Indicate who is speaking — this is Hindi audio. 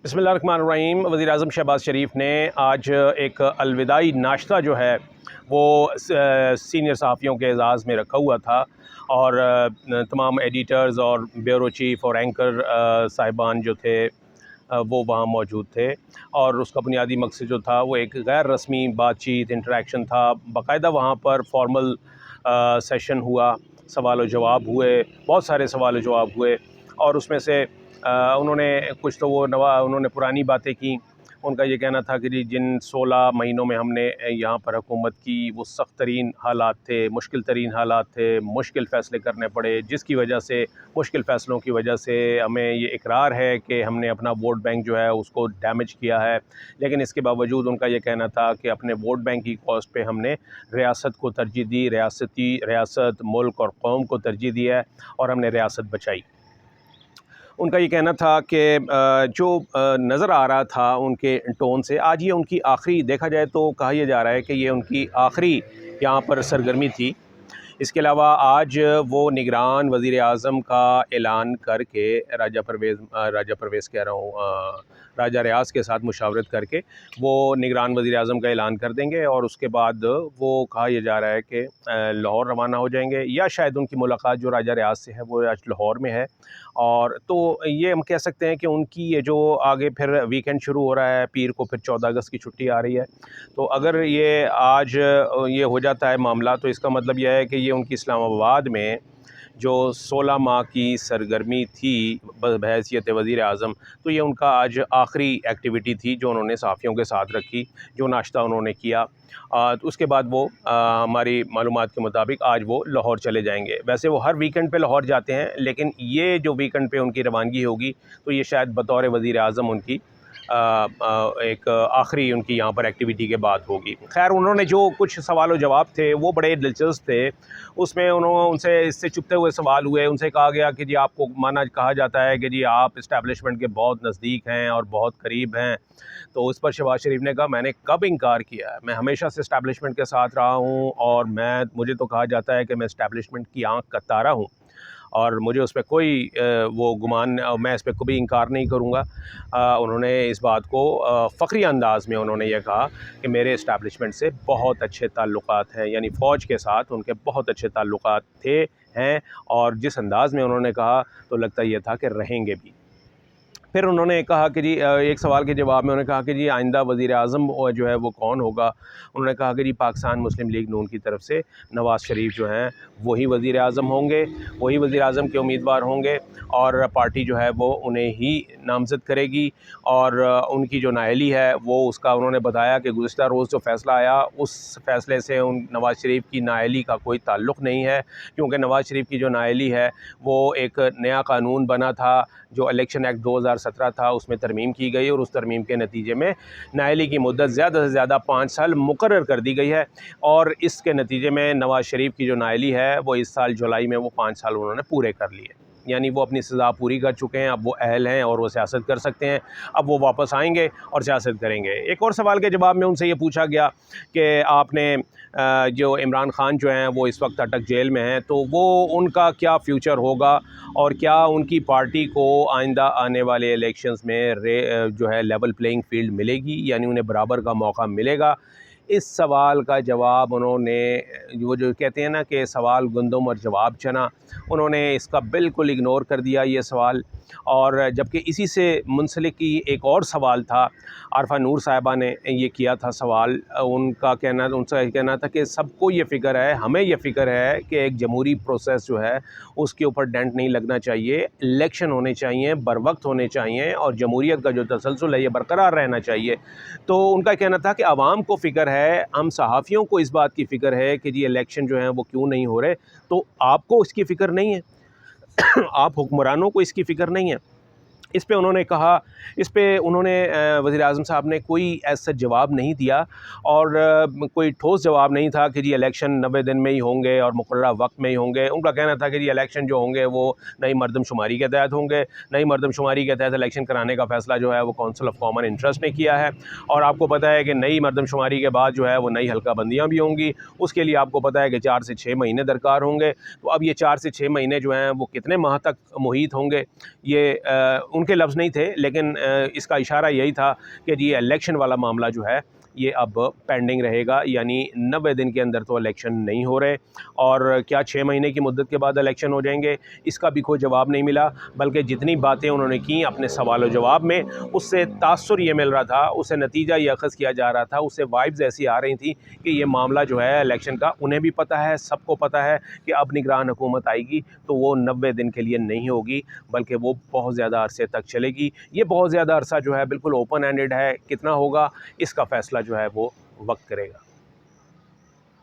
Speaker 1: बिस्मिल्लाहिर्रहमानिर्रहीम। वज़ीर-ए-आज़म शहबाज शरीफ ने आज एक अलविदाई नाश्ता जो है वो सीनियर सहाफ़ियों के एज़ाज़ में रखा हुआ था और तमाम एडिटर्स और ब्यूरो चीफ़ और एंकर साहिबान जो थे वो वहाँ मौजूद थे। और उसका बुनियादी मकसद जो था वो एक गैर रस्मी बातचीत इंटरेक्शन था। बाकायदा वहाँ पर फॉर्मल सेशन हुआ, सवाल व जवाब हुए, बहुत सारे सवाल व जवाब हुए और उसमें से उन्होंने कुछ तो उन्होंने पुरानी बातें की। उनका ये कहना था कि जी जिन 16 महीनों में हमने यहाँ पर हुकूमत की वो सख्त तरीन हालात थे, मुश्किल तरीन हालात थे, मुश्किल फ़ैसले करने पड़े, जिसकी वजह से मुश्किल फ़ैसलों की वजह से हमें ये इकरार है कि हमने अपना वोट बैंक जो है उसको डैमेज किया है। लेकिन इसके बावजूद उनका ये कहना था कि अपने वोट बैंक की कॉस्ट पे हमने रियासत को तरजीह दी, रियासत, मुल्क और कौम को तरजीह दी है और हमने रियासत बचाई। उनका ये कहना था कि जो नज़र आ रहा था उनके टोन से, आज ये उनकी आखिरी, देखा जाए तो कहा यह जा रहा है कि ये उनकी आखिरी यहाँ पर सरगर्मी थी। इसके अलावा आज वो निगरान वज़ीर-ए-आज़म का ऐलान करके राजा परवेज़ कह रहा हूँ, राजा रियाज़ के साथ मुशावरत करके वो निगरान वज़ीर-ए-आज़म का ऐलान कर देंगे और उसके बाद वो कहा यह जा रहा है कि लाहौर रवाना हो जाएंगे या शायद उनकी मुलाकात जो राजा रियाज़ से है वो आज लाहौर में है। और तो ये हम कह सकते हैं कि उनकी ये जो आगे फिर वीकेंड शुरू हो रहा है, पीर को फिर 14 अगस्त की छुट्टी आ रही है। तो अगर ये आज ये हो जाता है मामला, तो इसका मतलब यह है कि ये उनकी इस्लामाबाद में जो 16 माह की सरगर्मी थी बहैसियत वज़ीर-ए-आज़म, तो ये उनका आज आखिरी एक्टिविटी थी जो उन्होंने सहाफ़ियों के साथ रखी, जो नाश्ता उन्होंने किया। तो उसके बाद वो हमारी मालूमात के मुताबिक आज वो लाहौर चले जाएंगे। वैसे वो हर वीकेंड पे लाहौर जाते हैं, लेकिन ये जो वीकेंड पे उनकी रवानगी होगी तो ये शायद बतौर वज़ीर-ए-आज़म उनकी एक आखिरी उनकी यहाँ पर एक्टिविटी के बाद होगी। ख़ैर, उन्होंने जो कुछ सवाल व जवाब थे वो बड़े दिलचस्प थे। उसमें उनसे इससे चुभते हुए सवाल हुए। उनसे कहा गया कि जी आपको माना कहा जाता है कि जी आप इस्टेब्लिशमेंट के बहुत नज़दीक हैं और बहुत करीब हैं। तो इस पर शहबाज शरीफ ने कहा, मैंने कब इनकार किया है, मैं हमेशा से इस्टेब्लिशमेंट के साथ रहा हूँ और मुझे तो कहा जाता है कि मैं इस्टेब्लिशमेंट की आँख का तारा हूँ और मुझे उस पर कोई वो गुमान, मैं इस पर कभी इनकार नहीं करूँगा। उन्होंने इस बात को फ़ख्री अंदाज़ में उन्होंने ये कहा कि मेरे इस्टेब्लिशमेंट से बहुत अच्छे ताल्लुकात हैं, यानी फ़ौज के साथ उनके बहुत अच्छे ताल्लुकात थे, हैं। और जिस अंदाज़ में उन्होंने कहा तो लगता ये था कि रहेंगे भी। फिर उन्होंने कहा कि जी एक सवाल के जवाब में उन्होंने कहा कि जी आइंदा वज़ीर-ए-आज़म जो है वो कौन होगा? उन्होंने कहा कि जी पाकिस्तान मुस्लिम लीग नून की तरफ से नवाज़ शरीफ जो हैं वही वज़ीर-ए-आज़म होंगे, वही वज़ीर-ए-आज़म के उम्मीदवार होंगे और पार्टी जो है वो उन्हें ही नामज़द करेगी। और उनकी जो नाअहली है वो उसका उन्होंने बताया कि गुज़िश्ता रोज़ जो फ़ैसला आया उस फ़ैसले से नवाज़ शरीफ की नाअहली का कोई ताल्लुक़ नहीं है, क्योंकि नवाज़ शरीफ की जो नाअहली है वो एक नया कानून बना था, जो इलेक्शन एक्ट 2017 था, उसमें तरमीम की गई और उस तरमीम के नतीजे में नाअहली की मुद्दत ज़्यादा से ज़्यादा 5 साल मुकर्रर कर दी गई है। और इसके नतीजे में नवाज़ शरीफ की जो नाअहली है वो इस साल जुलाई में वो 5 साल उन्होंने पूरे कर लिए, यानी वो अपनी सज़ा पूरी कर चुके हैं। अब वो अहल हैं और वो सियासत कर सकते हैं। अब वो वापस आएंगे और सियासत करेंगे। एक और सवाल के जवाब में उनसे ये पूछा गया कि आपने जो इमरान खान जो हैं वो इस वक्त अटक जेल में हैं, तो वो उनका क्या फ्यूचर होगा और क्या उनकी पार्टी को आइंदा आने वाले इलेक्शंस में जो है लेवल प्लेइंग फील्ड मिलेगी, यानी उन्हें बराबर का मौका मिलेगा। इस सवाल का जवाब उन्होंने, वो जो कहते हैं ना कि सवाल गंदम और जवाब चना, उन्होंने इसका बिल्कुल इग्नोर कर दिया ये सवाल। और जबकि इसी से मुंसलिक ही एक और सवाल था, आरफा नूर साहिबा ने ये किया था सवाल। उनका कहना था कि सबको ये फ़िक्र है, हमें ये फ़िक्र है कि एक जमहूरी प्रोसेस जो है उसके ऊपर डेंट नहीं लगना चाहिए, इलेक्शन होने चाहिए, बर वक्त होने चाहिए और जमहूरियत का जो तसलसल है ये बरकरार रहना चाहिए। तो उनका कहना था कि आवाम को फ़िक्र है, हम सहाफ़ियों को इस बात की फ़िक्र है कि जी इलेक्शन जो हैं वो क्यों नहीं हो रहे, तो आपको इसकी फ़िक्र नहीं है। आप हुक्मरानों को इसकी फ़िक्र नहीं है। इस पे उन्होंने कहा, इस पे उन्होंने वज़ीर-ए-आज़म साहब ने कोई ऐसा जवाब नहीं दिया और कोई ठोस जवाब नहीं था कि जी इलेक्शन 90 दिन में ही होंगे और मुकर्ररा वक्त में ही होंगे। उनका कहना था कि जी इलेक्शन जो होंगे वो नई मरदमशुमारी के तहत होंगे। नई मरदमशुमारी के तहत इलेक्शन कराने का फ़ैसला जो है वो काउंसिल ऑफ कॉमन इंटरेस्ट ने किया है। और आपको पता है कि नई मरदमशुमारी के बाद जो है वो नई हल्का बंदियाँ भी होंगी। उसके लिए आपको पता है कि 4 से 6 महीने दरकार होंगे। तो अब ये 4 से 6 महीने जो हैं वो कितने माह तक मुहीत होंगे, ये उनके लफ्ज़ नहीं थे, लेकिन इसका इशारा यही था कि ये इलेक्शन वाला मामला जो है ये अब पेंडिंग रहेगा, यानी 90 दिन के अंदर तो इलेक्शन नहीं हो रहे, और क्या 6 महीने की मुद्दत के बाद इलेक्शन हो जाएंगे, इसका भी कोई जवाब नहीं मिला। बल्कि जितनी बातें उन्होंने की अपने सवाल और जवाब में, उससे तासुर ये मिल रहा था, उससे नतीजा ये अखज़ किया जा रहा था, उससे वाइब्स ऐसी आ रही थी कि ये मामला जो है इलेक्शन का उन्हें भी पता है, सबको पता है कि अब निगरान हुकूमत आएगी तो वो 90 दिन के लिए नहीं होगी, बल्कि वो बहुत ज़्यादा अरसे तक चलेगी। ये बहुत ज़्यादा अरसा जो है बिल्कुल ओपन एंडेड है, कितना होगा इसका फ़ैसला जो है वो वक्त करेगा।